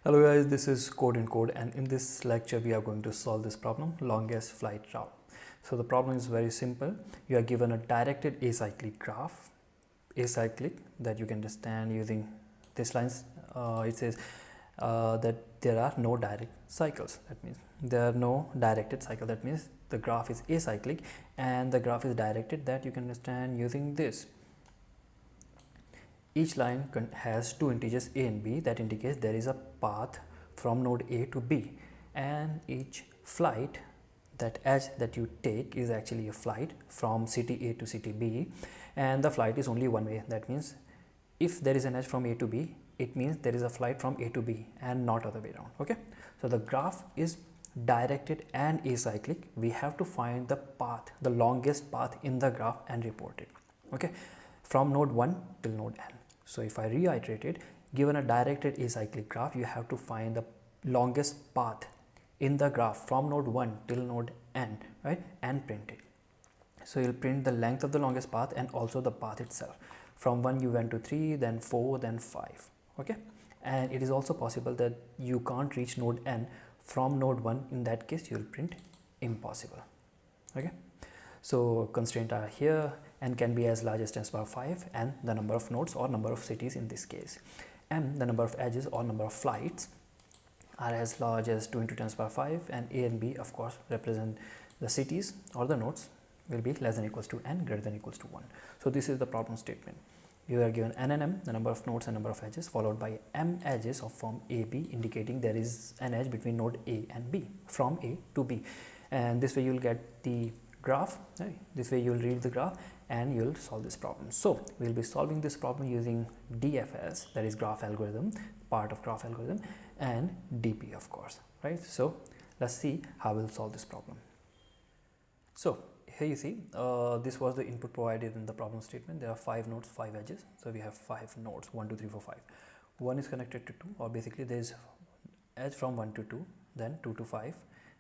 Hello guys, this is CodeNCode and in this lecture we are going to solve this problem, longest flight route. So the problem is very simple. You are given a directed acyclic graph, acyclic, that you can understand using this lines. It says that there are no direct cycles. That means there are no directed cycle. That means the graph is acyclic and the graph is directed, that you can understand using this. Each line has two integers a and b, that indicates there is a path from node A to B, and each flight, that edge that you take, is actually a flight from city A to city B, and the flight is only one way. That means if there is an edge from A to B, it means there is a flight from A to B and not other way around. Okay, so the graph is directed and acyclic. We have to find the path, the longest path in the graph, and report it. Okay, from node 1 till node n. So if I reiterate it, given a directed acyclic graph, you have to find the longest path in the graph from node 1 till node n, right, and print it. So you'll print the length of the longest path and also the path itself. From 1 you went to 3, then 4, then 5. Okay, and it is also possible that you can't reach node n from node 1. In that case, you'll print impossible. Okay, so constraints are here and can be as large as 10 to the power 5, and the number of nodes or number of cities in this case, and the number of edges or number of flights are as large as 2 into 10 to the power 5, and a and b of course represent the cities or the nodes will be less than equals to n, greater than equals to 1. So this is the problem statement. You are given n and m, the number of nodes and number of edges, followed by m edges of form AB, indicating there is an edge between node A and B, from A to B, and this way you will get the graph. Right? This way you will read the graph and you will solve this problem. So we will be solving this problem using DFS, that is graph algorithm, part of graph algorithm, and DP of course, right? So let's see how we'll solve this problem. So here you see, this was the input provided in the problem statement. There are 5 nodes, 5 edges. So we have 5 nodes, 1 2 3 4 5. 1 is connected to 2, or basically there is edge from 1 to 2, then 2 to 5,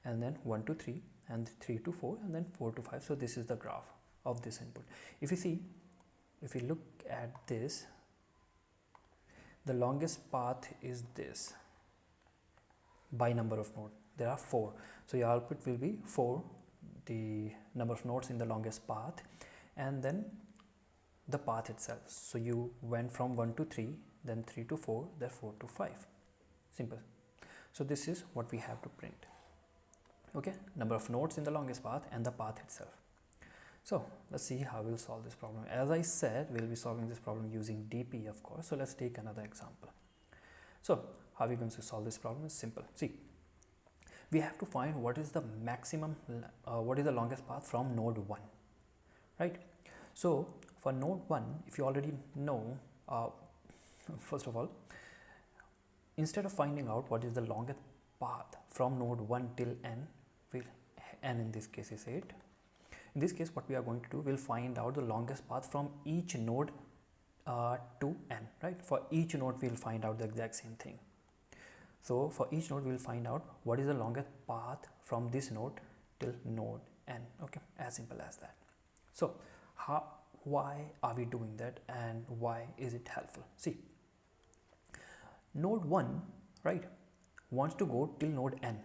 and then 1 to 3, and 3 to 4, and then 4 to 5. So this is the graph of this input. If you see, if we look at this, the longest path is this by number of nodes. There are 4, so your output will be 4, the number of nodes in the longest path, and then the path itself. So you went from 1 to 3, then 3 to 4, then 4 to 5. Simple. So this is what we have to print. Okay, number of nodes in the longest path and the path itself. So let's see how we'll solve this problem. As I said, we'll be solving this problem using DP of course. So let's take another example. So how are we going to solve this problem? Is simple. See, we have to find what is the maximum, what is the longest path from node 1, right? So for node 1, if you already know, first of all, instead of finding out what is the longest path from node 1 till n, n in this case is 8. In this case, what we are going to do, we'll find out the longest path from each node to n, right? For each node, we'll find out the exact same thing. So for each node, we'll find out what is the longest path from this node till node n. Okay, as simple as that. So why are we doing that, and why is it helpful? See, node 1, right, wants to go till node n.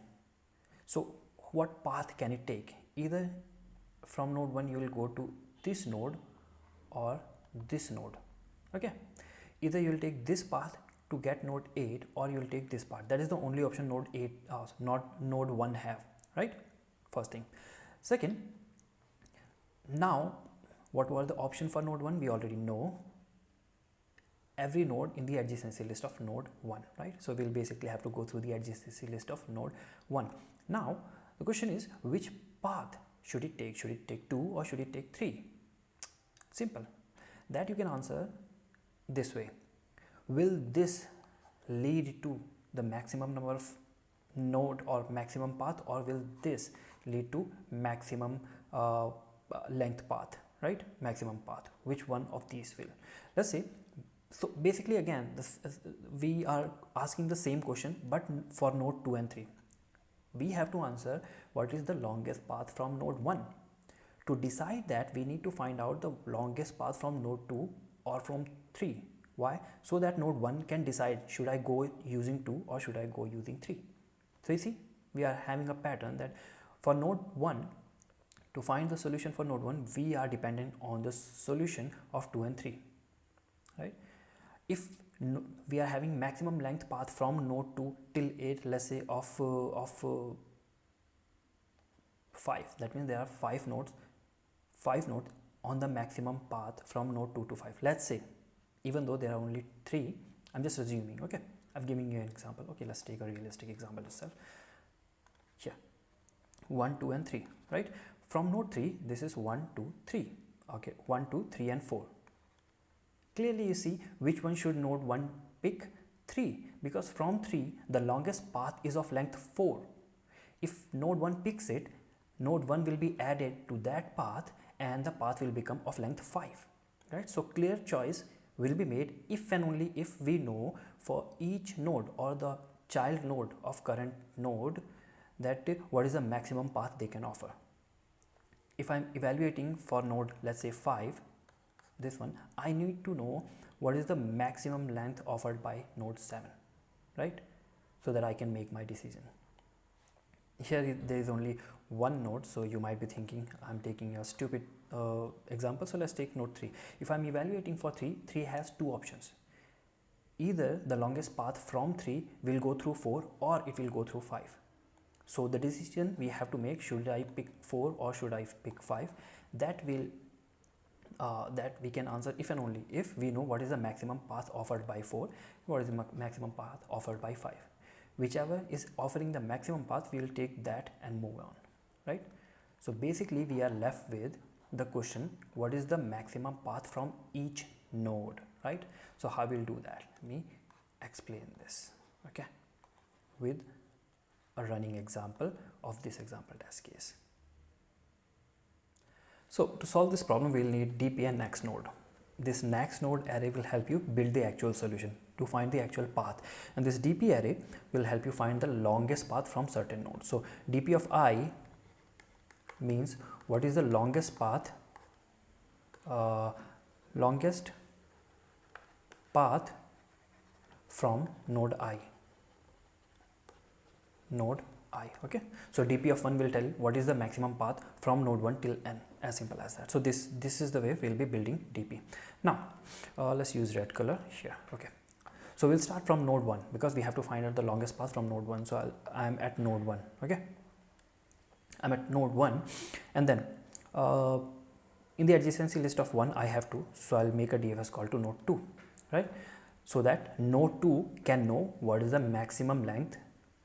So what path can it take? Either from node 1 you will go to this node or this node. Okay, either you will take this path to get node 8, or you will take this path. That is the only option node 8 not node 1 have, right? First thing. Second, now what were the option for node 1? We already know every node in the adjacency list of node 1, right? So we'll basically have to go through the adjacency list of node 1. Now the question is, which path should it take? Should it take 2 or should it take 3? Simple. That you can answer this way. Will this lead to the maximum number of node or maximum path, or will this lead to maximum length path, right? Maximum path. Which one of these will? Let's say, so basically again, we are asking the same question, but for node 2 and 3. We have to answer what is the longest path from node 1. To decide that, we need to find out the longest path from node 2 or from 3. Why? So that node 1 can decide, should I go using 2 or should I go using 3. So you see, we are having a pattern that for node 1, to find the solution for node 1, we are dependent on the solution of 2 and 3, right? If we are having maximum length path from node 2 till 8, let's say of 5, that means there are 5 nodes on the maximum path from node 2 to 5. Let's say, even though there are only 3, I'm just assuming, okay, I'm giving you an example. Okay, let's take a realistic example itself. Here, 1, 2 and 3, right? From node 3, this is 1, 2, 3. Okay, 1, 2, 3 and 4. Clearly you see which one should node 1 pick? 3, because from 3 the longest path is of length 4. If node 1 picks it, node 1 will be added to that path and the path will become of length 5, right? So clear choice will be made if and only if we know for each node or the child node of current node that what is the maximum path they can offer. If I'm evaluating for node, let's say 5, this one, I need to know what is the maximum length offered by node 7, right? So that I can make my decision. Here there is only one node, so you might be thinking I'm taking a stupid example. So let's take node 3. If I'm evaluating for 3 has two options. Either the longest path from 3 will go through 4 or it will go through 5. So the decision we have to make, should I pick 4 or should I pick 5, that will that we can answer if and only if we know what is the maximum path offered by 4, what is the maximum path offered by 5. Whichever is offering the maximum path, we will take that and move on, right? So basically we are left with the question, what is the maximum path from each node, right? So how we'll do that? Let me explain this, okay, with a running example of this example test case. So to solve this problem, we'll need DP and next node. This next node array will help you build the actual solution to find the actual path, and this DP array will help you find the longest path from certain nodes. So DP of I means what is the longest path, from node I. Okay, so DP of 1 will tell what is the maximum path from node 1 till n, as simple as that. So this is the way we'll be building DP. Now let's use red color here. Okay, so we'll start from node 1 because we have to find out the longest path from node 1. So I'm at node 1. Okay, I'm at node 1, and then in the adjacency list of 1 I have 2, so I'll make a DFS call to node 2, right? So that node 2 can know what is the maximum length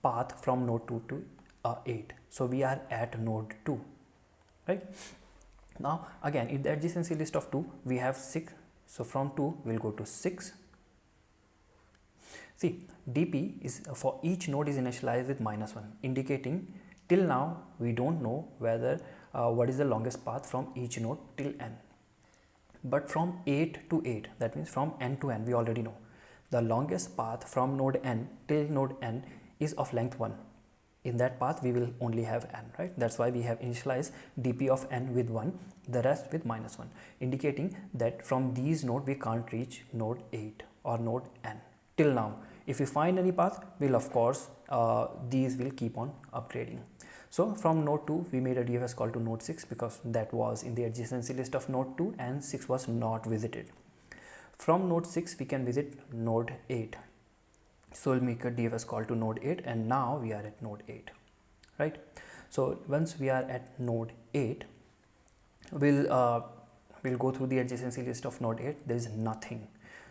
path from node 2 to 8. So we are at node 2, right? Now again, in the adjacency list of 2 we have 6, so from 2 we'll go to 6. See, DP is for each node is initialized with -1, indicating till now we don't know whether what is the longest path from each node till n. But from 8 to 8, that means from n to n, we already know the longest path from node n till node n is of length 1. In that path we will only have n, right? That's why we have initialized DP of n with 1, the rest with -1, indicating that from these nodes we can't reach node 8 or node n till now. If we find any path, we'll of course these will keep on upgrading. So from node 2 we made a DFS call to node 6 because that was in the adjacency list of node 2 and 6 was not visited. From node 6 we can visit node 8. So we'll make a DFS call to node 8, and now we are at node 8, right? So once we are at node 8, we'll go through the adjacency list of node 8. There is nothing,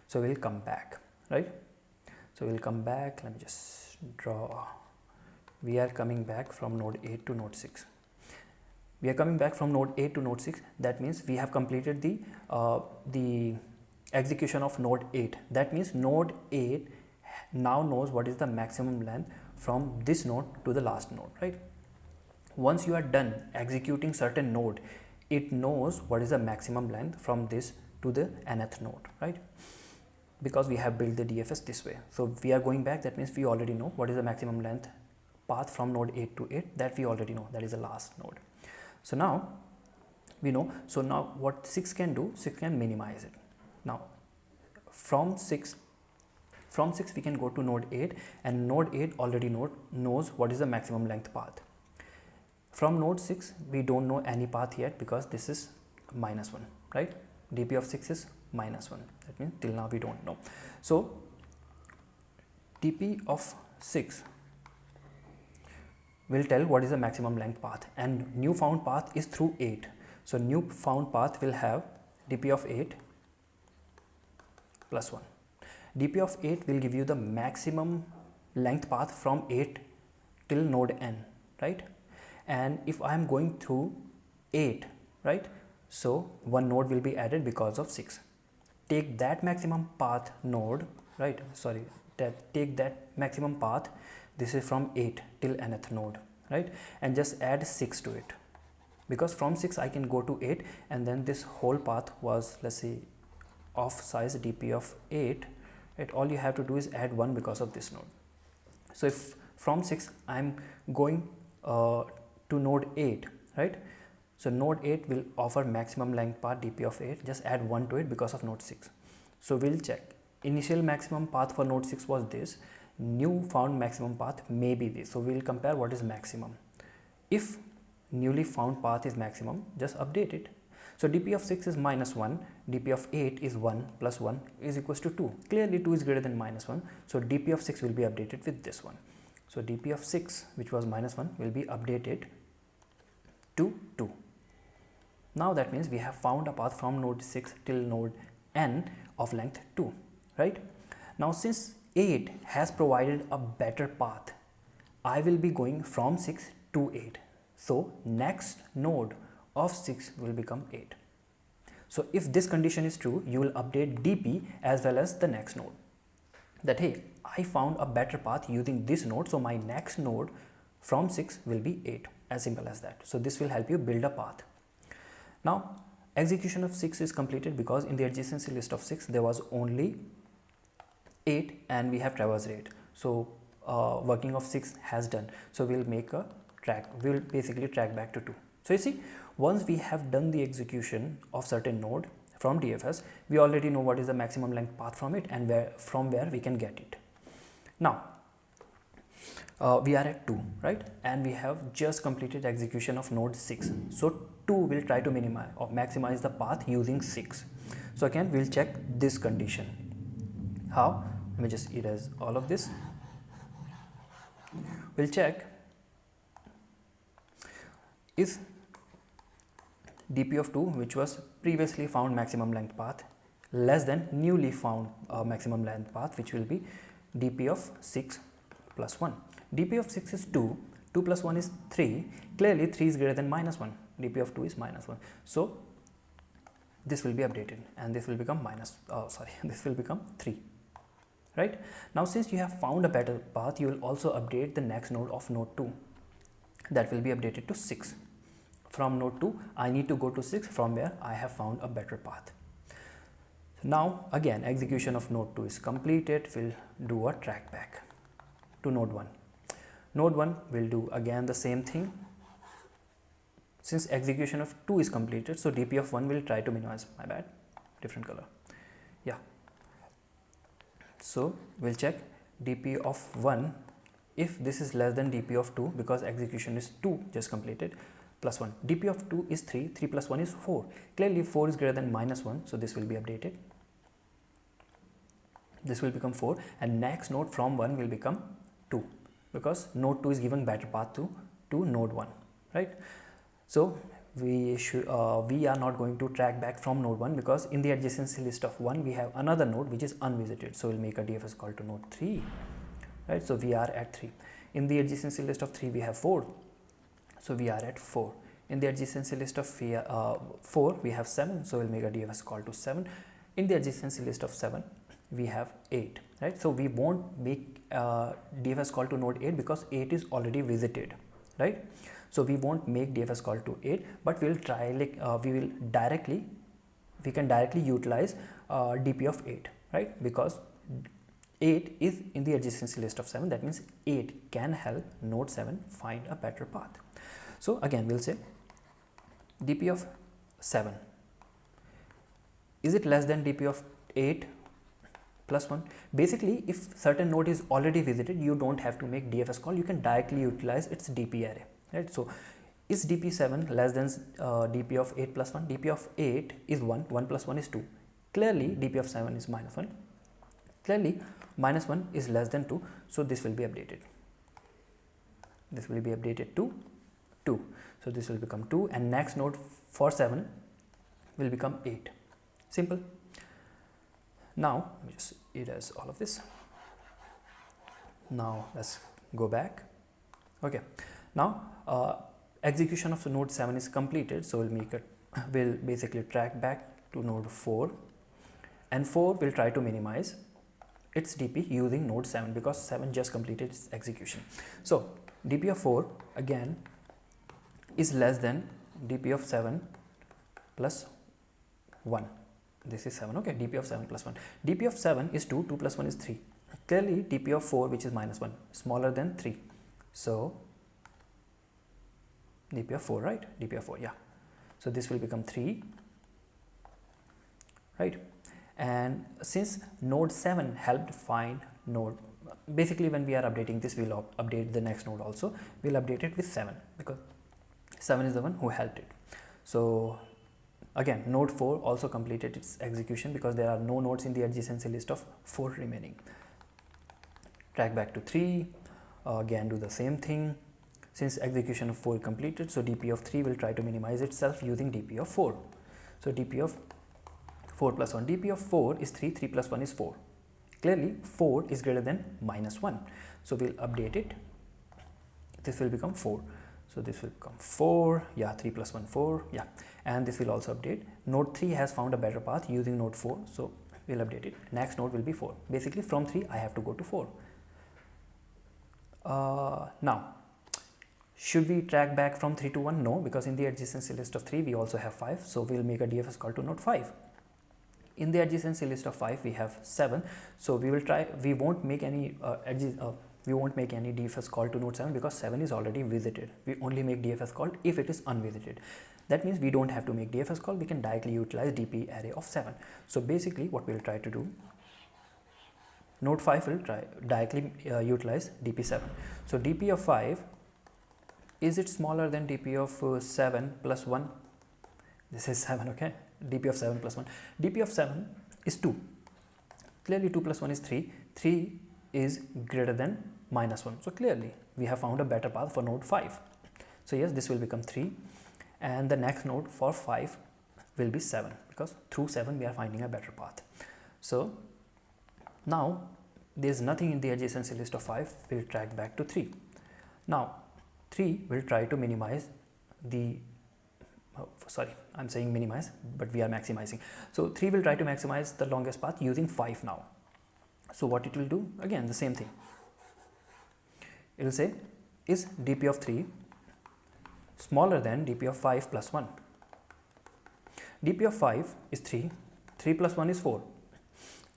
so we'll come back, right? So we'll come back. Let me just draw. We are coming back from node 8 to node 6. We are coming back from node 8 to node 6. That means we have completed the execution of node 8. That means node 8 now knows what is the maximum length from this node to the last node, right? Once you are done executing certain node, it knows what is the maximum length from this to the nth node, right? Because we have built the DFS this way. So we are going back, that means we already know what is the maximum length path from node 8 to 8, that we already know, that is the last node. So now we know, so now what 6 can do, 6 can minimize it. Now from 6 we can go to node 8, and node 8 already knows what is the maximum length path. From node 6 we don't know any path yet because this is -1, right? dp of 6 is -1, that means till now we don't know. So dp of 6 will tell what is the maximum length path, and new found path is through 8. So new found path will have dp of 8 plus 1. dp of 8 will give you the maximum length path from 8 till node n, right? And if I am going through 8, right, so one node will be added because of 6. Take that maximum path node, right, sorry, take that maximum path, this is from 8 till nth node, right, and just add 6 to it, because from 6 I can go to 8, and then this whole path was, let's say, of size dp of 8, right? All you have to do is add 1 because of this node. So if from 6 I am going to node 8, right, so node 8 will offer maximum length path dp of 8, just add 1 to it because of node 6. So we'll check, initial maximum path for node 6 was this, new found maximum path may be this, so we'll compare what is maximum. If newly found path is maximum, just update it. So dp of 6 is -1, dp of 8 is 1 plus 1 is equals to 2. Clearly 2 is greater than -1, so dp of 6 will be updated with this one. So dp of 6, which was -1, will be updated to 2. Now that means we have found a path from node 6 till node n of length 2, right? Now since 8 has provided a better path, I will be going from 6 to 8. So next node of 6 will become 8. So if this condition is true, you will update dp as well as the next node, that hey, I found a better path using this node, so my next node from 6 will be 8, as simple as that. So this will help you build a path. Now execution of 6 is completed because in the adjacency list of 6 there was only 8 and we have traversed 8. So working of 6 has done, so we'll make a track, we'll basically track back to 2. So you see, once we have done the execution of certain node from DFS, we already know what is the maximum length path from it and from where we can get it. Now we are at 2, right, and we have just completed execution of node 6. So 2 will try to minimize or maximize the path using 6. So again we'll check this condition. How? Let me just erase all of this. We'll check is dp of 2, which was previously found maximum length path, less than newly found maximum length path, which will be dp of 6 plus 1. dp of 6 is 2, 2 plus 1 is 3, clearly 3 is greater than -1, dp of 2 is -1. So this will be updated and this will become this will become 3, right? Now since you have found a better path, you will also update the next node of node 2, that will be updated to 6. From node 2 I need to go to 6 from where I have found a better path. Now again execution of node 2 is completed, we'll do a track back to node 1. Node 1 will do again the same thing. Since execution of 2 is completed, so dp of 1 will try to minimize, my bad, different color, yeah. So we'll check dp of 1, if this is less than dp of 2, because execution is 2 just completed, plus 1. dp of 2 is 3, 3 plus 1 is 4, clearly 4 is greater than -1, so this will be updated, this will become 4, and next node from 1 will become 2, because node 2 is given better path to node 1, right? So we are not going to track back from node 1, because in the adjacency list of 1 we have another node which is unvisited, so we'll make a DFS call to node 3, right? So we are at 3. In the adjacency list of 3 we have 4, so we are at 4. In the adjacency list of 4 we have 7, so we'll make a DFS call to 7. In the adjacency list of 7 we have 8, right? So we won't make DFS call to node 8 because 8 is already visited, right? So we won't make DFS call to 8, but we'll try, like we can directly utilize dp of 8, right? Because 8 is in the adjacency list of 7, that means 8 can help node 7 find a better path. So again we'll say dp of 7, is it less than dp of 8? plus 1. Basically, if certain node is already visited, you don't have to make DFS call, you can directly utilize its DP array, right? So is dp7 less than dp of 8 plus 1? Dp of 8 is 1, 1 plus 1 is 2. Clearly dp of 7 is minus 1. Clearly minus 1 is less than 2, so this will be updated. This will be updated to 2. So this will become 2, and next node for 7 will become 8. Simple. Now let me just erase all of this. Now let's go back. Okay, now execution of the node 7 is completed, so we'll basically track back to node 4, and 4 will try to minimize its dp using node 7 because 7 just completed its execution. So dp of 4 again is less than dp of 7 plus 1. This is 7. Okay, dp of 7 plus 1. dp of 7 is 2, 2 plus 1 is 3. Clearly dp of 4, which is minus 1, smaller than 3. So dp of 4, right? dp of 4, yeah. So this will become 3, right? And since node 7 helped find node, basically when we are updating this, we'll update the next node also. We'll update it with 7 because 7 is the one who helped it. So again, node 4 also completed its execution because there are no nodes in the adjacency list of 4 remaining. Track back to 3, again do the same thing. Since execution of 4 completed, so dp of 3 will try to minimize itself using dp of 4. So dp of 4 plus 1, dp of 4 is 3, 3 plus 1 is 4. Clearly 4 is greater than minus 1. So we'll update it. This will become 4. So this will become 4, yeah, 3 plus 1, 4, yeah. And this will also update. Node 3 has found a better path using node 4, so we'll update it. Next node will be 4. Basically from 3 I have to go to 4. Now, should we track back from 3 to 1? No, because in the adjacency list of 3 we also have 5, so we'll make a DFS call to node 5. In the adjacency list of 5 we have 7, so we won't make any DFS call to node 7 because 7 is already visited. We only make DFS call if it is unvisited. That means we don't have to make DFS call, we can directly utilize DP array of 7. So basically what we'll try to do, node 5 will try directly utilize DP7. So DP of 5, is it smaller than dp of 7 plus 1? This is 7, okay? dp of 7 plus 1. dp of 7 is 2. Clearly 2 plus 1 is 3. 3 is greater than minus 1. So clearly we have found a better path for node 5. So yes, this will become 3. And the next node for 5 will be 7 because through 7 we are finding a better path. So now there is nothing in the adjacency list of 5. We'll track back to 3. Now 3 will try to minimize the, I'm saying minimize, but we are maximizing. So 3 will try to maximize the longest path using 5 now. So what it will do, again the same thing. It will say, is dp of 3 smaller than dp of 5 plus 1? dp of 5 is 3, 3 plus 1 is 4.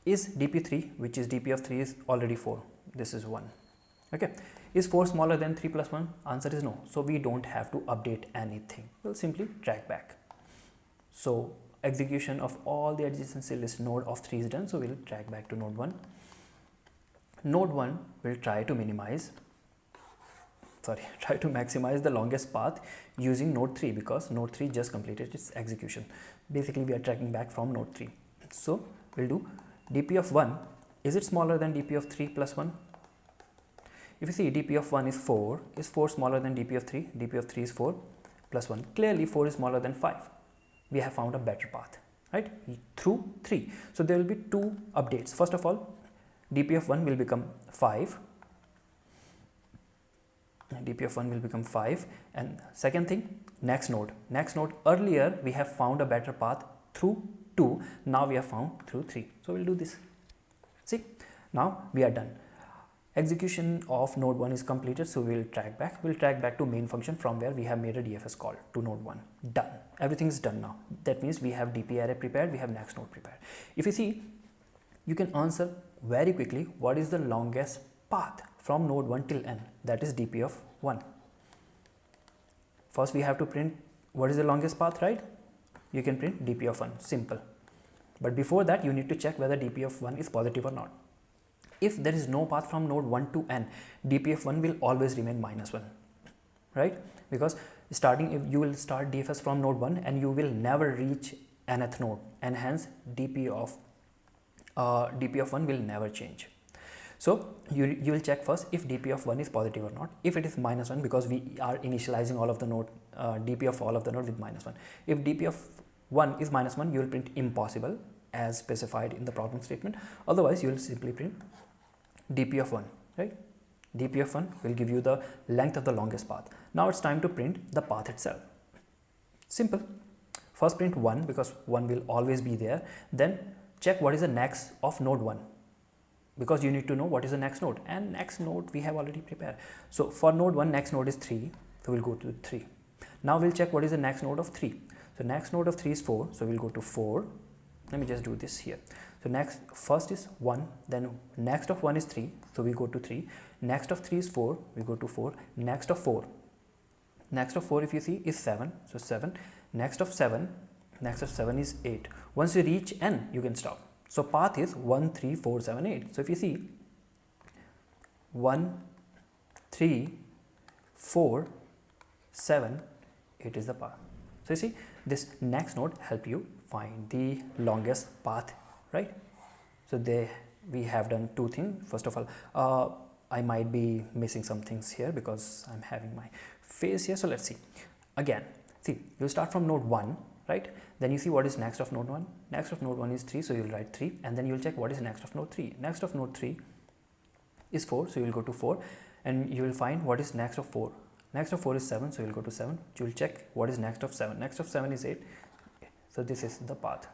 Is dp3, which is dp of 3 is already 4, this is 1. Okay, is 4 smaller than 3 plus 1? Answer is no. So we don't have to update anything. We'll simply track back. So execution of all the adjacency list node of 3 is done. So we'll track back to node 1. Node 1 will try to maximize the longest path using node 3 because node 3 just completed its execution. Basically we are tracking back from node 3. So we'll do dp of 1. Is it smaller than dp of 3 plus 1? If you see dp of 1 is 4, is 4 smaller than dp of 3? dp of 3 is 4 plus 1. Clearly 4 is smaller than 5. We have found a better path, right? Through 3. So there will be 2 updates. First of all, dp of 1 will become 5. dp of 1 will become 5. And second thing, next node. Earlier we have found a better path through 2. Now we have found through 3. So we'll do this. See, now we are done. Execution of node 1 is completed, so we'll track back. We'll track back to main function from where we have made a DFS call to node 1. Done. Everything is done now. That means we have DP array prepared, we have next node prepared. If you see, you can answer very quickly what is the longest path from node 1 till n. That is DP of 1. First we have to print what is the longest path, right? You can print DP of 1. Simple. But before that, you need to check whether dp of 1 is positive or not. If there is no path from node 1 to n, dp of 1 will always remain -1, right? Because starting, if you will start DFS from node 1 and you will never reach nth node, and hence dp of 1 will never change. So you will check first if dp of 1 is positive or not. If it is -1, because we are initializing all of the node, dp of all of the node with -1. If dp of 1 is -1, you will print impossible as specified in the problem statement. Otherwise, you will simply print dp of 1, right? dp of 1 will give you the length of the longest path. Now it's time to print the path itself. Simple. First print 1, because 1 will always be there. Then check what is the next of node 1, because you need to know what is the next node, and next node we have already prepared. So for node 1, next node is 3, so we'll go to 3. Now we'll check what is the next node of 3. So next node of 3 is 4, so we'll go to 4. Let me just do this here. So first is 1, then next of 1 is 3, so we go to 3. Next of 3 is 4, we go to 4. Next of 4, if you see, is 7, so 7. Next of 7 is 8. Once you reach n, you can stop. So path is 1, 3, 4, 7, 8. So if you see 1, 3, 4, 7, 8 is the path. So you see, this next node help you find the longest path, right? So we have done two things. First of all, I might be missing some things here because I'm having my face here. So let's see. Again, see, you start from node 1, right? Then you see what is next of node 1. Next of node 1 is 3, so you'll write 3, and then you'll check what is next of node 3. Next of node 3 is 4, so you'll go to 4, and you will find what is next of 4. Next of 4 is 7, so you'll go to 7. You'll check what is next of 7. Next of 7 is 8. So this is the path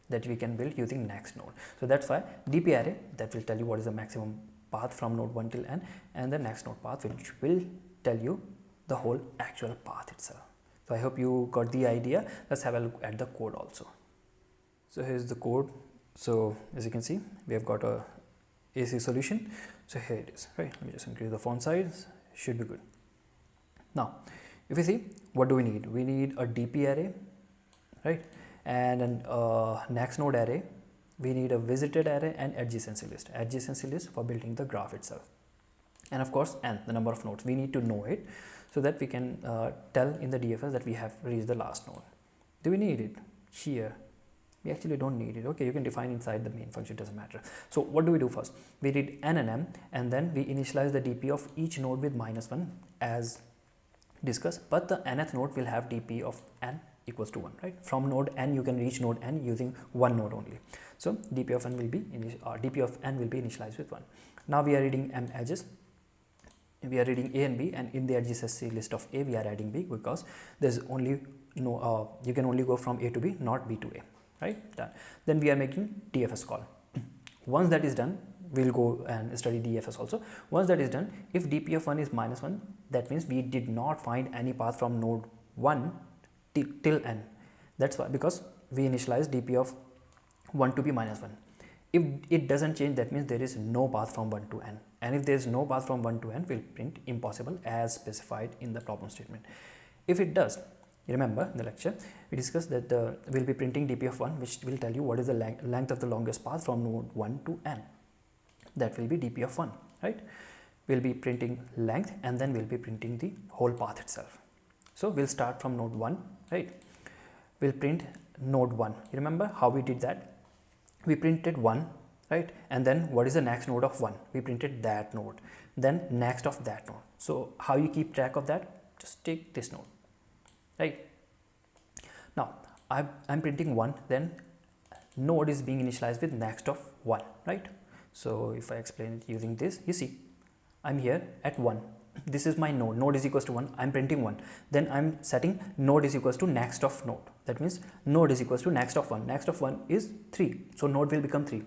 that we can build using next node. So that's why dp array, that will tell you what is the maximum path from node 1 till n, and the next node path, which will tell you the whole actual path itself. So I hope you got the idea. Let's have a look at the code also. So here's the code. So as you can see, we have got a AC solution. So here it is, right? Let me just increase the font size. Should be good. Now, if you see, what do we need? We need a DP array, right? And a next node array. We need a visited array and adjacency list. Adjacency list for building the graph itself. And of course, n, the number of nodes. We need to know it so that we can tell in the DFS that we have reached the last node. Do we need it? Here, we actually don't need it. Okay, you can define inside the main function, doesn't matter. So what do we do first? We read n and m, and then we initialize the DP of each node with -1 as discussed, but the nth node will have DP of n equals to 1, right? From node n, you can reach node n using one node only. So DP of n will be initialized with 1. Now we are reading m edges. We are reading A and B, and in the adjacency list of A, we are adding B, because there's only you can only go from A to B, not B to A, right? Done. Then we are making DFS call. Once that is done, we'll go and study DFS also. Once that is done, if DP of 1 is -1, that means we did not find any path from node 1 till n. That's why, because we initialized DP of 1 to be -1. If it doesn't change, that means there is no path from 1 to n. And if there is no path from 1 to n, we'll print impossible as specified in the problem statement. If it does, remember in the lecture, we discussed that we'll be printing DP of 1, which will tell you what is the length of the longest path from node 1 to n. That will be DP of 1, right? We'll be printing length, and then we'll be printing the whole path itself. So we'll start from node 1, right? We'll print node 1. You remember how we did that? We printed 1, right? And then what is the next node of 1? We printed that node, then next of that node. So how you keep track of that? Just take this node, right? Now I'm printing 1, then node is being initialized with next of 1, right? So if I explain it using this, you see, I'm here at 1. This is my node. Node is equals to 1. I'm printing 1. Then I'm setting node is equals to next of node. That means node is equals to next of 1. Next of 1 is 3. So node will become 3.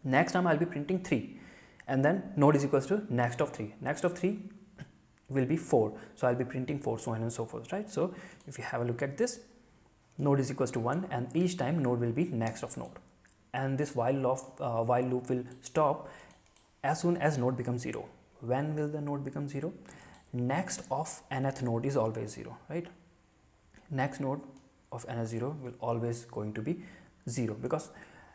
Next time I'll be printing 3. And then node is equals to next of 3. Next of 3 will be 4. So I'll be printing 4, so on and so forth, right? So if you have a look at this, node is equals to 1, and each time node will be next of node. And this while loop will stop as soon as node becomes 0. When will the node become 0? Next of nth node is always 0, right? Next node of ns0 will always going to be 0, because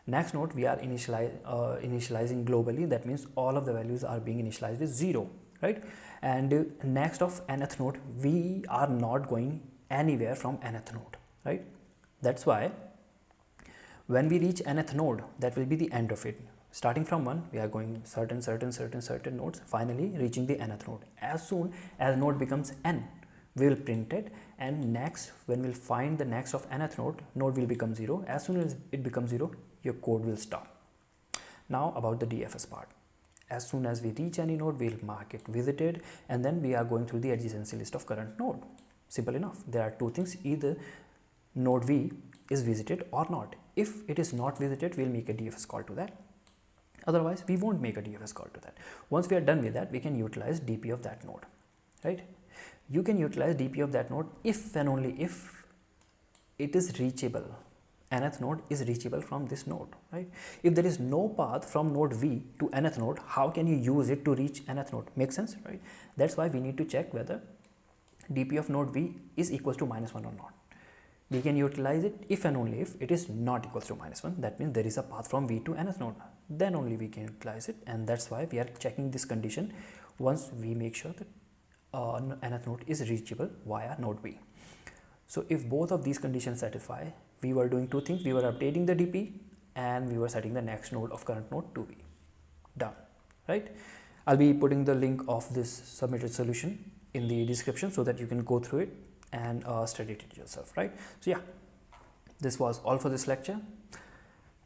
next node we are initializing globally. That means all of the values are being initialized with 0, right? And next of nth node, we are not going anywhere from nth node, right? That's why when we reach nth node, that will be the end of it. Starting from 1, we are going certain nodes, finally reaching the nth node. As soon as node becomes n, we will print it, and next, when we'll find the next of nth node, node will become 0. As soon as it becomes 0, your code will stop. Now about the DFS part. As soon as we reach any node, we'll mark it visited, and then we are going through the adjacency list of current node. Simple enough. There are two things: either node V is visited or not. If it is not visited, we'll make a DFS call to that. Otherwise, we won't make a DFS call to that. Once we are done with that, we can utilize DP of that node, right? You can utilize DP of that node if and only if it is reachable. Nth node is reachable from this node, right? If there is no path from node V to nth node, how can you use it to reach nth node? Makes sense, right? That's why we need to check whether DP of node V is equals to -1 or not. We can utilize it if and only if it is not equals to -1. That means there is a path from V to nth node. Then only we can utilize it, and that's why we are checking this condition once we make sure that nth node is reachable via node V. So if both of these conditions satisfy, we were doing two things. We were updating the DP and we were setting the next node of current node to be done, right? I'll be putting the link of this submitted solution in the description so that you can go through it and study it yourself, right? So yeah, this was all for this lecture.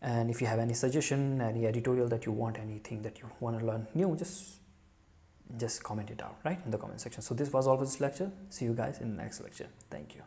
And if you have any suggestion, any editorial that you want, anything that you want to learn new, just comment it out, right, in the comment section. So this was all for this lecture. See you guys in the next lecture. Thank you.